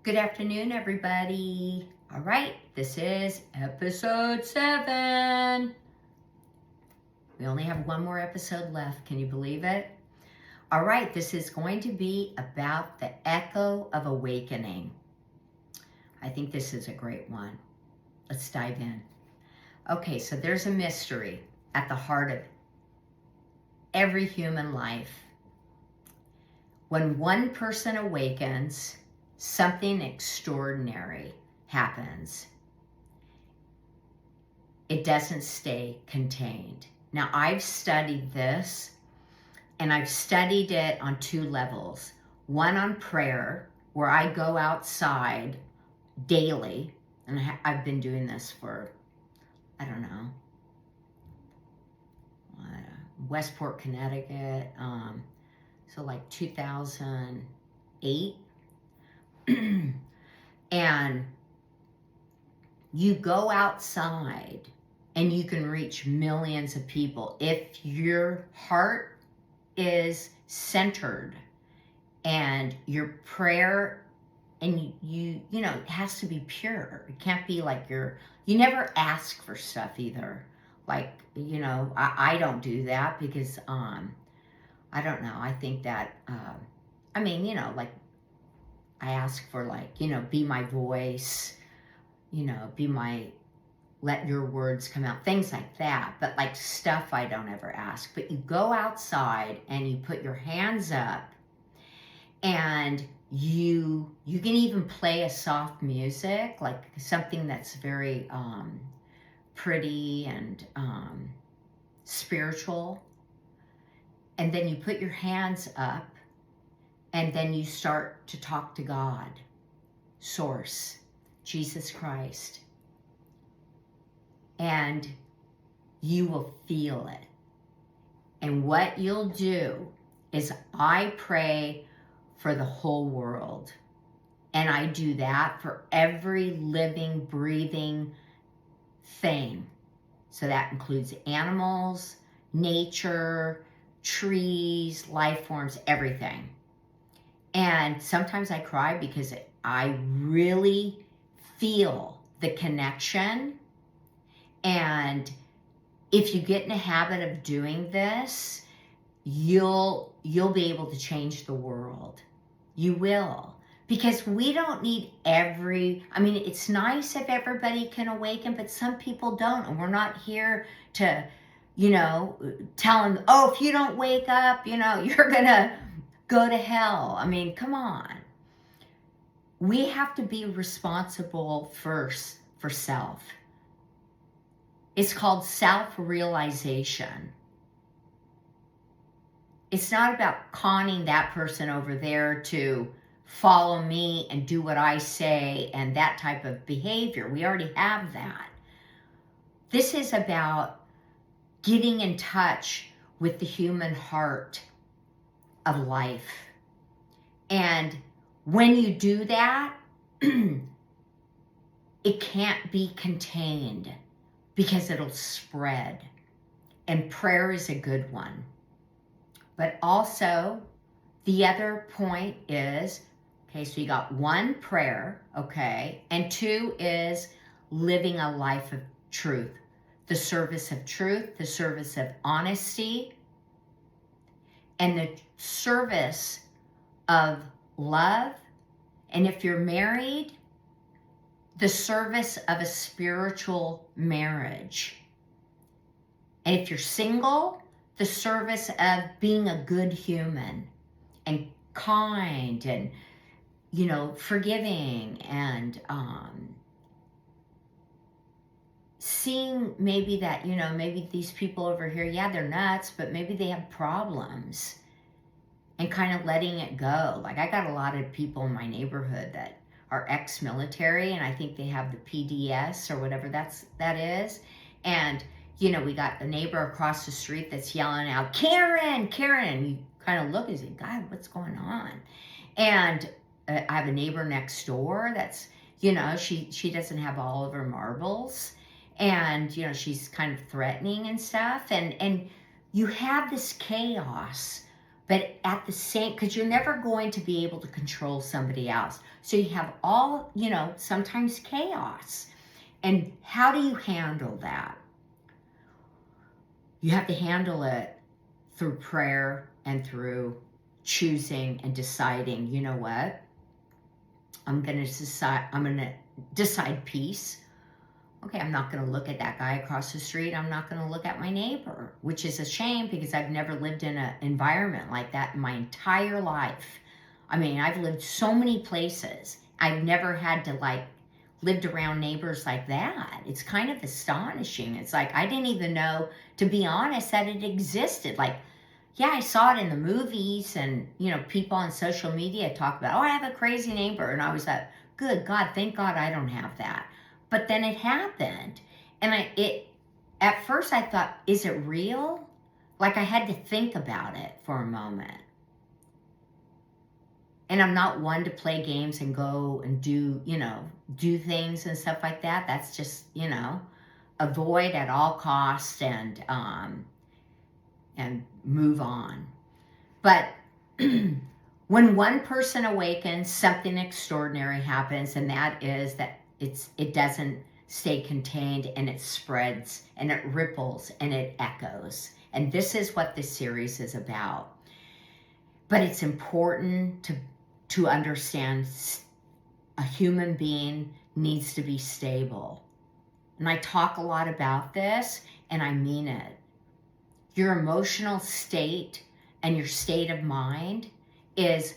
Good afternoon, everybody. All right, this is episode 7. We only have one more episode left. Can you believe it? All right, this is going to be about the Echo of Awakening. I think this is a great one. Let's dive in. Okay, so there's a mystery at the heart of every human life. When one person awakens, something extraordinary happens. It doesn't stay contained. Now, I've studied this, and I've studied it on 2 levels. One on prayer, where I go outside daily, and I've been doing this for, I don't know, Westport, Connecticut, so like 2008. And you go outside and you can reach millions of people if your heart is centered and your prayer, and you know, it has to be pure. It can't be like you never ask for stuff either. Like, you know, I don't do that because I don't know, I think that I mean, you know, like I ask for, like, you know, be my voice, you know, let your words come out, things like that. But like stuff I don't ever ask. But you go outside and you put your hands up, and you can even play a soft music, like something that's very pretty and spiritual. And then you put your hands up, and then you start to talk to God, Source, Jesus Christ. And you will feel it. And what you'll do is I pray for the whole world. And I do that for every living, breathing thing. So that includes animals, nature, trees, life forms, everything. And sometimes I cry because I really feel the connection. And if you get in a habit of doing this, you'll be able to change the world. You will. Because we don't need I mean, it's nice if everybody can awaken, but some people don't. And we're not here to, you know, tell them, oh, if you don't wake up, you know, you're going to go to hell. I mean, come on. We have to be responsible first for self. It's called self-realization. It's not about conning that person over there to follow me and do what I say and that type of behavior. We already have that. This is about getting in touch with the human heart of life. And when you do that, it can't be contained, because it'll spread. And prayer is a good one. But also, the other point is, okay, so you got 1, prayer, okay, and 2 is living a life of truth. The service of truth, the service of honesty, and the service of love. And if you're married, the service of a spiritual marriage. And if you're single, the service of being a good human and kind and, you know, forgiving and seeing maybe that, you know, maybe these people over here, yeah, they're nuts, but maybe they have problems, and kind of letting it go. Like, I got a lot of people in my neighborhood that are ex-military, and I think they have the PDS or whatever that is. And, you know, we got the neighbor across the street that's yelling out, Karen, Karen. And you kind of look and say, God, what's going on? And I have a neighbor next door that's, you know, she doesn't have all of her marbles. And, you know, she's kind of threatening and stuff. And you have this chaos But at the same, because you're never going to be able to control somebody else. So you have all, sometimes chaos. And how do you handle that? You have to handle it through prayer and through choosing and deciding, you know what? I'm going to decide peace. Okay, I'm not going to look at that guy across the street. I'm not going to look at my neighbor, which is a shame because I've never lived in an environment like that in my entire life. I mean, I've lived so many places. I've never had to lived around neighbors like that. It's kind of astonishing. It's like, I didn't even know, to be honest, that it existed. Yeah, I saw it in the movies and, people on social media talk about, oh, I have a crazy neighbor. And I was like, good God, thank God I don't have that. But then it happened. And at first I thought, is it real? I had to think about it for a moment. And I'm not one to play games and go and do things and stuff like that. That's just, avoid at all costs and move on. But when one person awakens, something extraordinary happens, and that is that it doesn't stay contained, and it spreads and it ripples and it echoes. And this is what this series is about. But it's important to understand a human being needs to be stable. And I talk a lot about this, and I mean it. Your emotional state and your state of mind is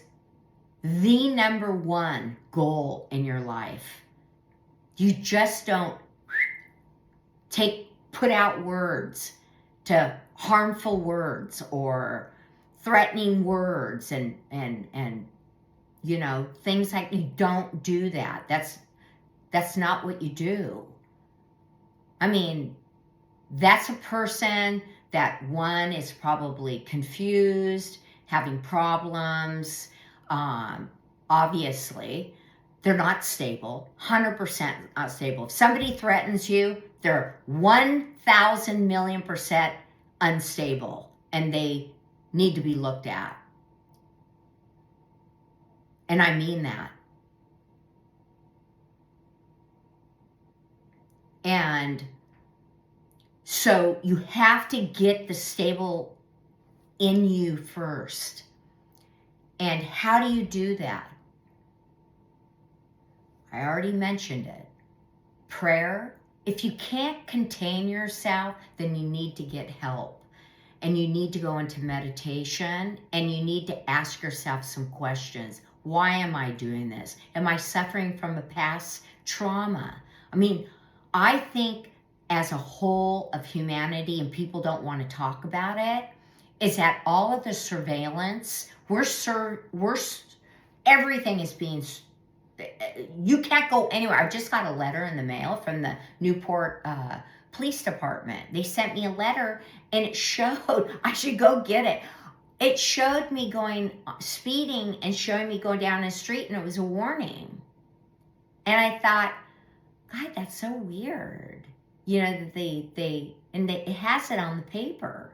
the number one goal in your life. You just don't put out words to harmful words or threatening words and things like, you don't do that. That's not what you do. I mean, that's a person that, one, is probably confused, having problems. Obviously, they're not stable, 100% not stable. If somebody threatens you, they're 1,000 million % unstable, and they need to be looked at. And I mean that. And so you have to get the stable in you first. And how do you do that? I already mentioned it. Prayer. If you can't contain yourself, then you need to get help. And you need to go into meditation, and you need to ask yourself some questions. Why am I doing this? Am I suffering from a past trauma? I mean, I think as a whole of humanity, and people don't want to talk about it, is that all of the surveillance, everything is being, you can't go anywhere. I just got a letter in the mail from the Newport Police Department. They sent me a letter, and it showed, I should go get it. It showed me speeding and showing me going down the street, and it was a warning. And I thought, God, that's so weird. That it has it on the paper.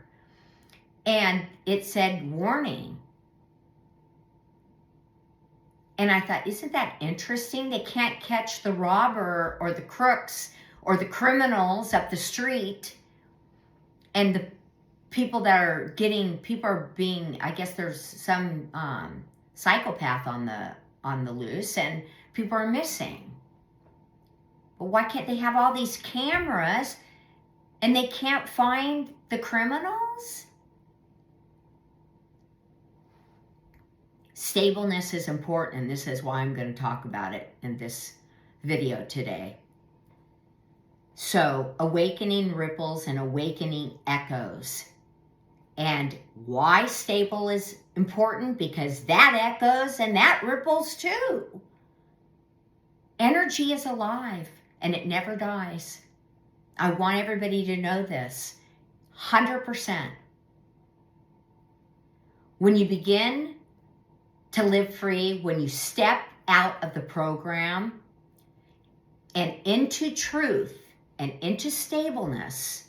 And it said warning. And I thought, isn't that interesting? They can't catch the robber or the crooks or the criminals up the street. And the people are being, I guess there's some psychopath on the loose, and people are missing. But why can't they have all these cameras and they can't find the criminals? Stableness is important, and this is why I'm going to talk about it in this video today. So, awakening ripples and awakening echoes. And why stable is important? Because that echoes and that ripples too. Energy is alive, and it never dies. I want everybody to know this. 100%. When you begin to live free, when you step out of the program and into truth and into stableness,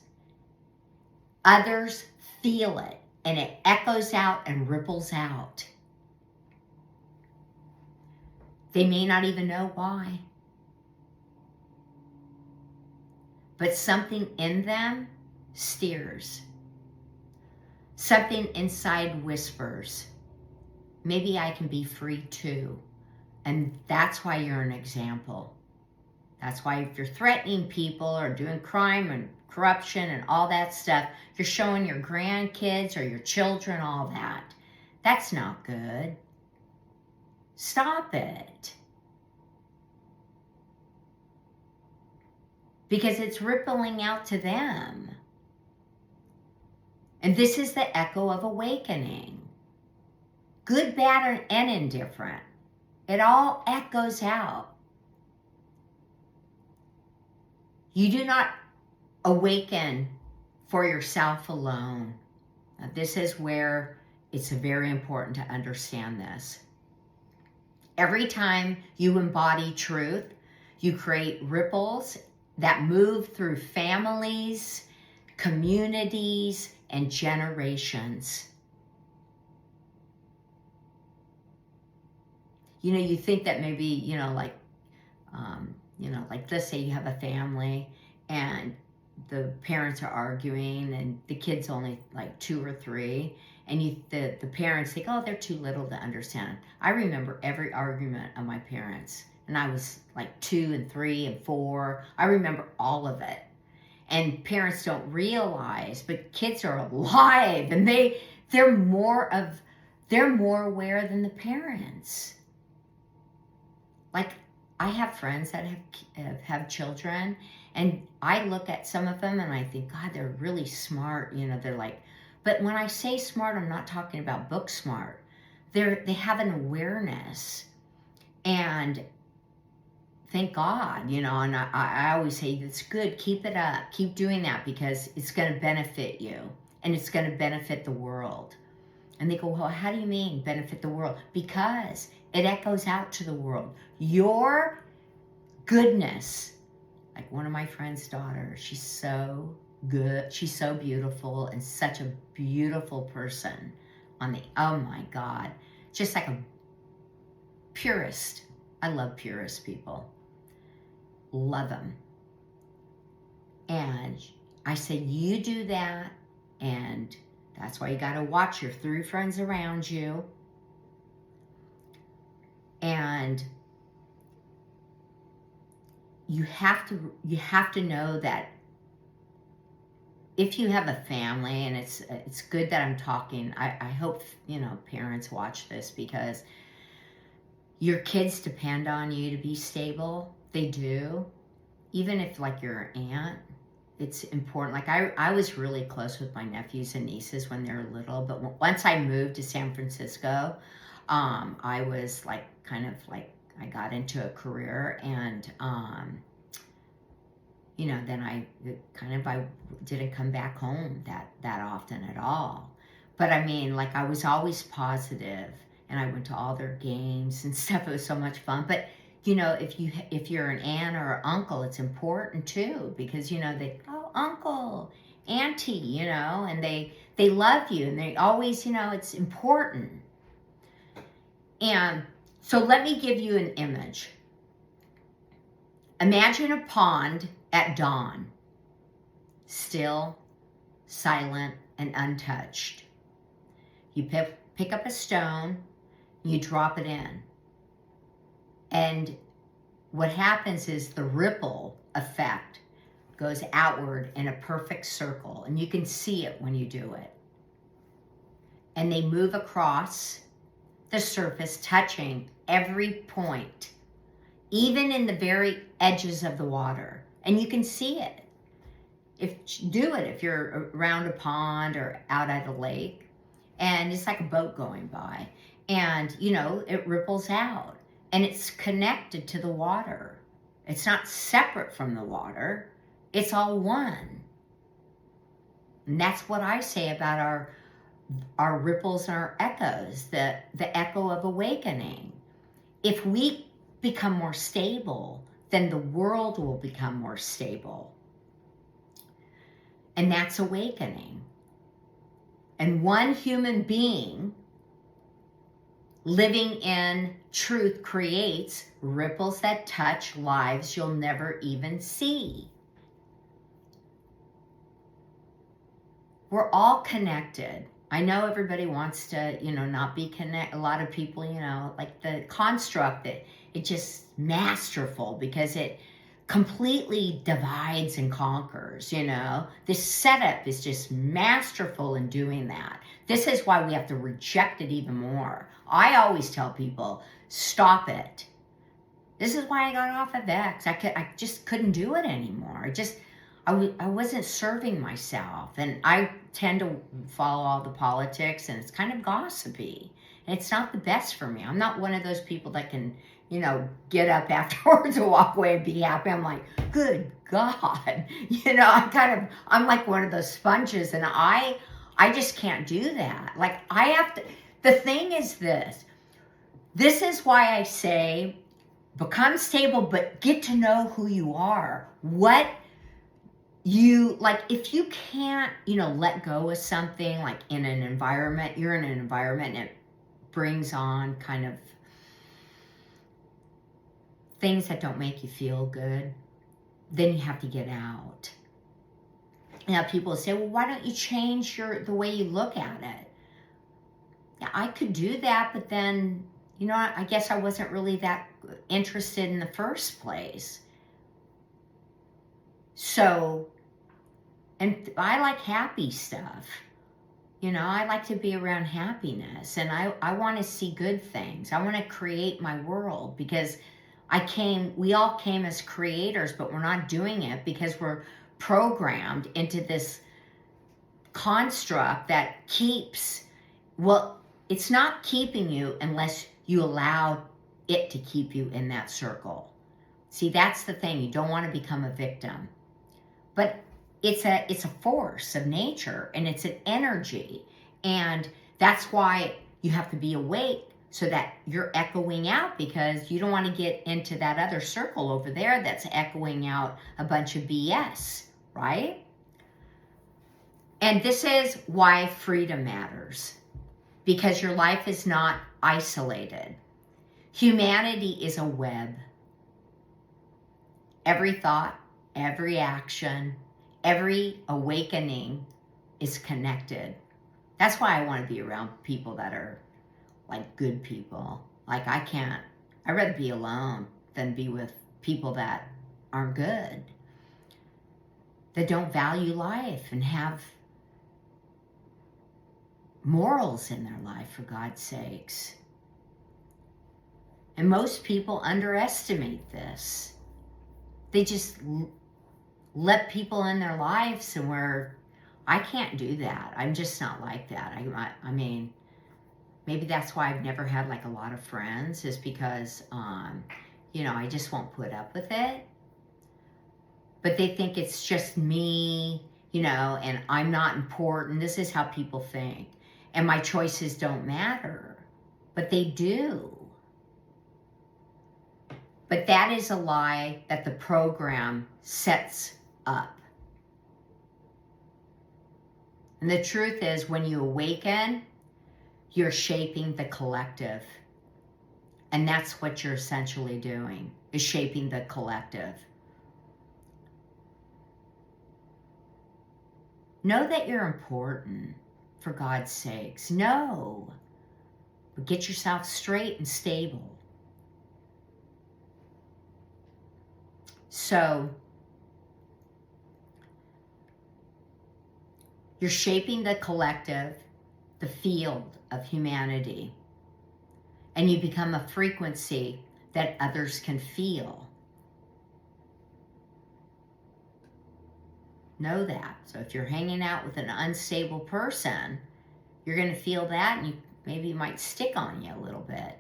others feel it. and it echoes out and ripples out. They may not even know why. But something in them steers. Something inside whispers, maybe I can be free too. And that's why you're an example. That's why if you're threatening people or doing crime and corruption and all that stuff, you're showing your grandkids or your children all that. That's not good. Stop it. Because it's rippling out to them. And this is the echo of awakening. Good, bad, and indifferent. It all echoes out. You do not awaken for yourself alone. Now, this is where it's very important to understand this. Every time you embody truth, you create ripples that move through families, communities, and generations. You know, you think that maybe, like let's say you have a family and the parents are arguing and the kid's only like 2 or 3, and the parents think, oh, they're too little to understand. I remember every argument of my parents, and I was like 2 and 3 and 4. I remember all of it. And parents don't realize, but kids are alive, and they're more aware than the parents. Like, I have friends that have children, and I look at some of them and I think, God, they're really smart. They're like, but when I say smart, I'm not talking about book smart. They have an awareness, and thank God, and I always say, it's good, keep it up, keep doing that, because it's going to benefit you, and it's going to benefit the world. And they go, well, how do you mean benefit the world? Because it echoes out to the world. Your goodness, like one of my friend's daughters, she's so good, she's so beautiful, and such a beautiful person oh my God, just like a purist. I love purist people. Love them. And I said, you do that, and that's why you got to watch your 3 friends around you. And you have to know that if you have a family, and it's good that I'm talking, I hope parents watch this, because your kids depend on you to be stable. They do. Even if, like, you're an aunt, it's important. Like, I was really close with my nephews and nieces when they were little, but once I moved to San Francisco, I was like, kind of like, I got into a career, and then I didn't come back home that often at all. But I mean, like, I was always positive, and I went to all their games and stuff. It was so much fun. But if you're an aunt or an uncle, it's important too, because they, oh, uncle, auntie, and they love you, and they always, it's important. And so let me give you an image. Imagine a pond at dawn, still, silent, and untouched. You pick up a stone, you drop it in. And what happens is the ripple effect goes outward in a perfect circle, and you can see it when you do it. And they move across the surface, touching every point, even in the very edges of the water. And you can see it. If you're around a pond or out at a lake, and it's like a boat going by, and it ripples out, and it's connected to the water. It's not separate from the water. It's all one. And that's what I say about our ripples and our echoes, the echo of awakening. If we become more stable, then the world will become more stable. And that's awakening. And one human being living in truth creates ripples that touch lives you'll never even see. We're all connected. I know everybody wants to, not be connected. A lot of people, like the construct that it's just masterful because it completely divides and conquers, This setup is just masterful in doing that. This is why we have to reject it even more. I always tell people, stop it. This is why I got off of X. I just couldn't do it anymore. I wasn't serving myself. And I tend to follow all the politics, and it's kind of gossipy. And it's not the best for me. I'm not one of those people that can, get up afterwards and walk away and be happy. I'm like, good God. I'm like one of those sponges, and I just can't do that. Like, I have to, the thing is this. This is why I say, become stable, but get to know who you are. What you, like, if you can't, let go of something, like in an environment, you're in an environment and it brings on kind of things that don't make you feel good, then you have to get out. Now people say, well, why don't you change the way you look at it? Yeah, I could do that, but then, I guess I wasn't really that interested in the first place. So, and I like happy stuff. I like to be around happiness, and I want to see good things. I want to create my world because we all came as creators, but we're not doing it because we're programmed into this construct that keeps, it's not keeping you unless you allow it to keep you in that circle. See, that's the thing. You don't want to become a victim. But it's a force of nature, and it's an energy. And that's why you have to be awake so that you're echoing out, because you don't want to get into that other circle over there that's echoing out a bunch of BS, right? And this is why freedom matters, because your life is not isolated. Humanity is a web. Every thought, every action, every awakening is connected. That's why I want to be around people that are like good people. Like, I'd rather be alone than be with people that aren't good, that don't value life and have morals in their life, for God's sakes. And most people underestimate this. They just let people in their lives, and I can't do that. I'm just not like that. I mean, maybe that's why I've never had like a lot of friends, is because, I just won't put up with it. But they think it's just me, and I'm not important. This is how people think. And my choices don't matter. But they do. But that is a lie that the program sets up. And the truth is, when you awaken, you're shaping the collective. And that's what you're essentially doing, is shaping the collective. Know that you're important, for God's sakes. Know. But get yourself straight and stable. So, you're shaping the collective, the field of humanity, and you become a frequency that others can feel. Know that. So if you're hanging out with an unstable person, you're going to feel that, and maybe it might stick on you a little bit.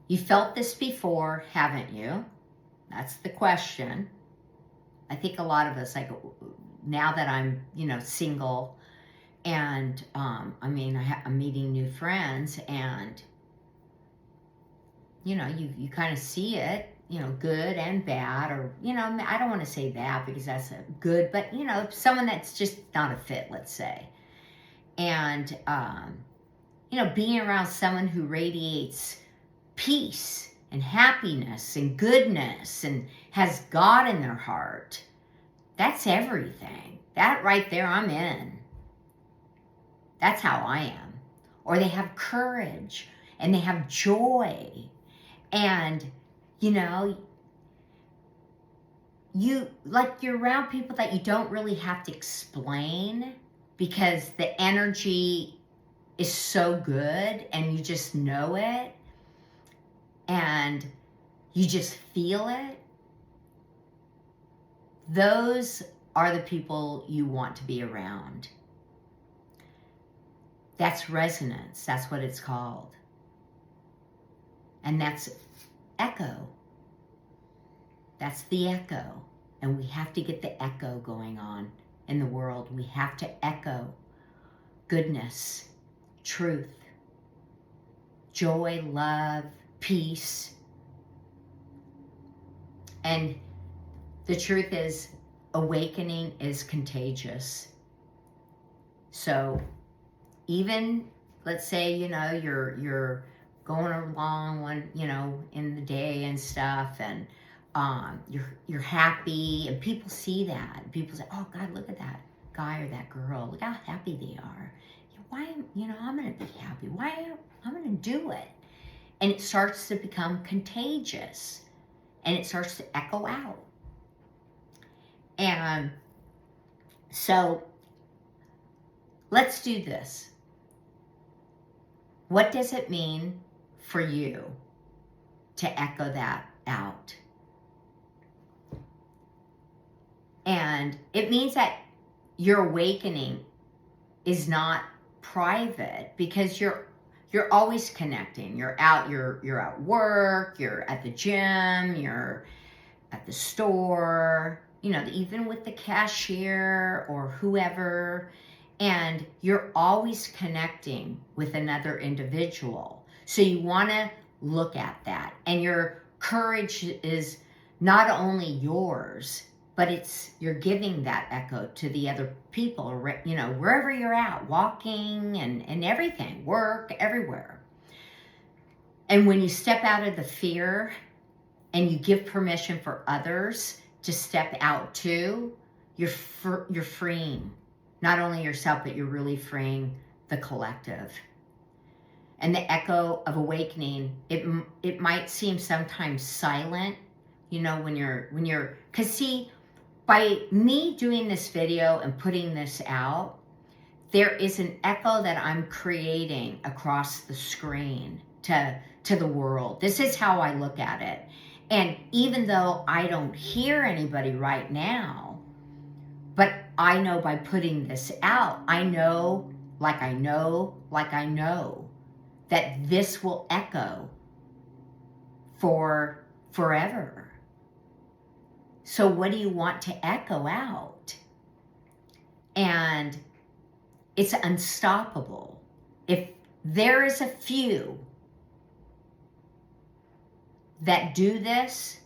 You felt this before, haven't you? That's the question. I think a lot of us, like, now that I'm, single, and I'm meeting new friends, and you kind of see it, good and bad, or I don't want to say that because that's a good, but someone that's just not a fit, let's say, And, being around someone who radiates peace and happiness and goodness and has God in their heart, that's everything. That right there, I'm in. That's how I am. Or they have courage and they have joy. And, you're around people that you don't really have to explain because the energy is so good and you just know it and you just feel it. Those are the people you want to be around. That's resonance. That's what it's called. And that's echo. That's the echo. And we have to get the echo going on in the world. We have to echo goodness, truth, joy, love, peace. And the truth is, awakening is contagious. So even, let's say, you're going along in the day and stuff, and you're happy, and people see that. People say, "Oh God, look at that guy or that girl. Look how happy they are. Why, I'm going to be happy. Why, I'm going to do it." And it starts to become contagious, and it starts to echo out. And so let's do this. What does it mean for you to echo that out? And it means that your awakening is not private, because you're always connecting. You're out, you're at work, you're at the gym, you're at the store, even with the cashier or whoever, and you're always connecting with another individual. So you want to look at that, and your courage is not only yours, but you're giving that echo to the other people, wherever you're at, walking and everything, work, everywhere. And when you step out of the fear and you give permission for others to step out too, you're freeing not only yourself, but you're really freeing the collective. And the echo of awakening, it might seem sometimes silent, when you're, because see, by me doing this video and putting this out, there is an echo that I'm creating across the screen to the world. This is how I look at it. And even though I don't hear anybody right now, but I know by putting this out, I know that this will echo for forever. So what do you want to echo out? And it's unstoppable. If there is a few that do this,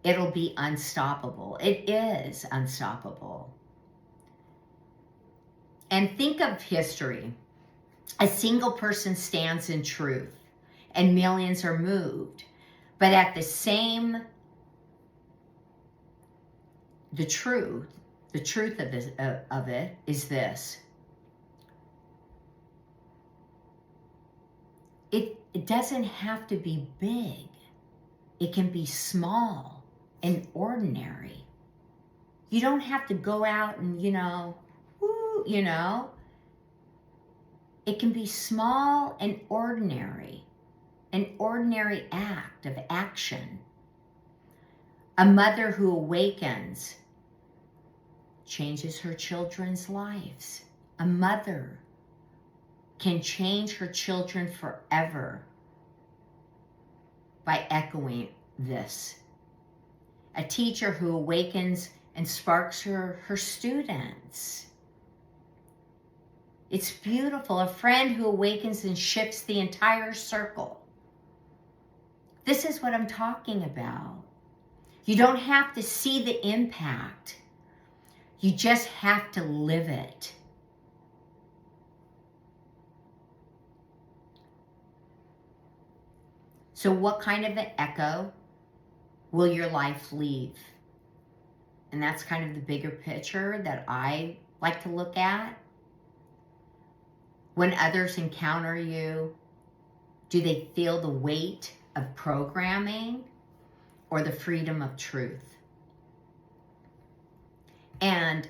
it'll be unstoppable. It is unstoppable. And think of history. A single person stands in truth, and millions are moved. But at the truth of it is this. It doesn't have to be big. It can be small and ordinary. You don't have to go out and, it can be small and ordinary, an ordinary act of action. A mother who awakens changes her children's lives. A mother can change her children forever by echoing this. A teacher who awakens and sparks her students. It's beautiful. A friend who awakens and shifts the entire circle. This is what I'm talking about. You don't have to see the impact. You just have to live it. So what kind of an echo will your life leave? And that's kind of the bigger picture that I like to look at. When others encounter you, do they feel the weight of programming or the freedom of truth? And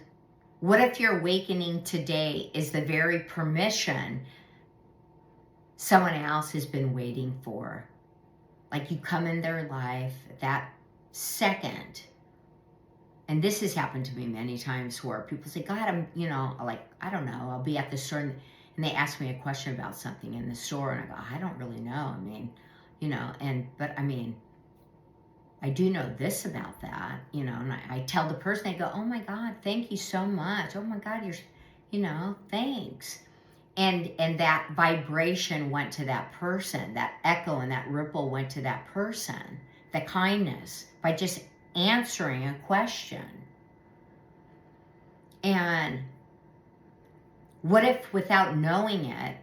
what if your awakening today is the very permission someone else has been waiting for? Like you come in their life that second. And this has happened to me many times where people say, God, I'm, like, I don't know, I'll be at the store and they ask me a question about something in the store and I go, I don't really know. I mean, but I mean, I do know this about that, and I tell the person, I go, oh my God, thank you so much. Oh my God, thanks. And that vibration went to that person, that echo and that ripple went to that person, the kindness, by just answering a question. And what if, without knowing it,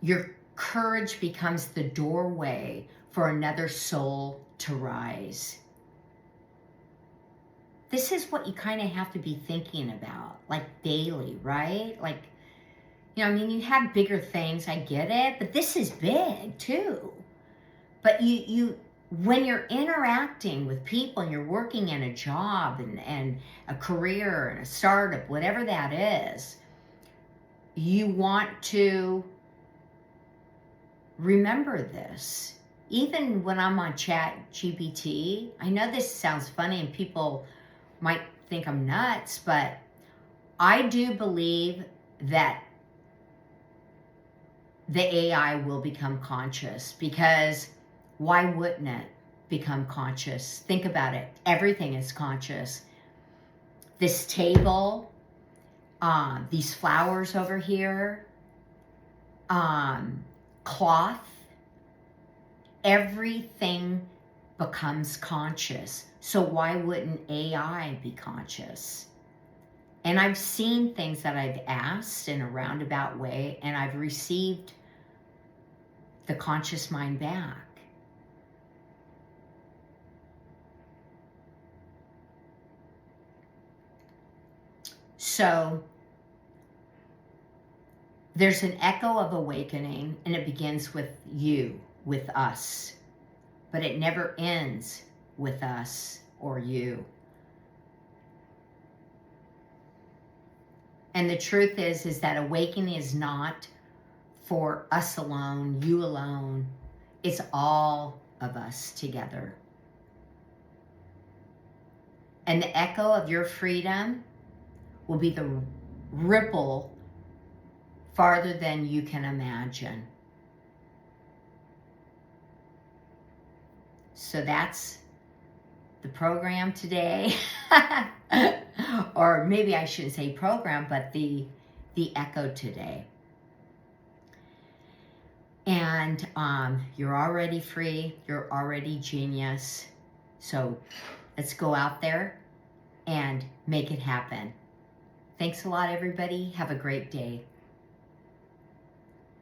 your courage becomes the doorway for another soul to rise? This is what you kind of have to be thinking about, like daily, right? Like, you have bigger things, I get it, but this is big too. But when you're interacting with people and you're working in a job and a career and a startup, whatever that is, you want to remember this. Even when I'm on ChatGPT, I know this sounds funny and people might think I'm nuts, but I do believe that the AI will become conscious, because why wouldn't it become conscious? Think about it. Everything is conscious. This table, these flowers over here, cloth, everything becomes conscious. So why wouldn't AI be conscious? And I've seen things that I've asked in a roundabout way, and I've received the conscious mind back. So there's an echo of awakening, and it begins with you, with us, but it never ends with us or you. And the truth is that awakening is not for us alone, you alone. It's all of us together. And the echo of your freedom will be the ripple farther than you can imagine. So that's the program today. Or maybe I shouldn't say program, but the echo today. And you're already free. You're already genius. So let's go out there and make it happen. Thanks a lot, everybody. Have a great day.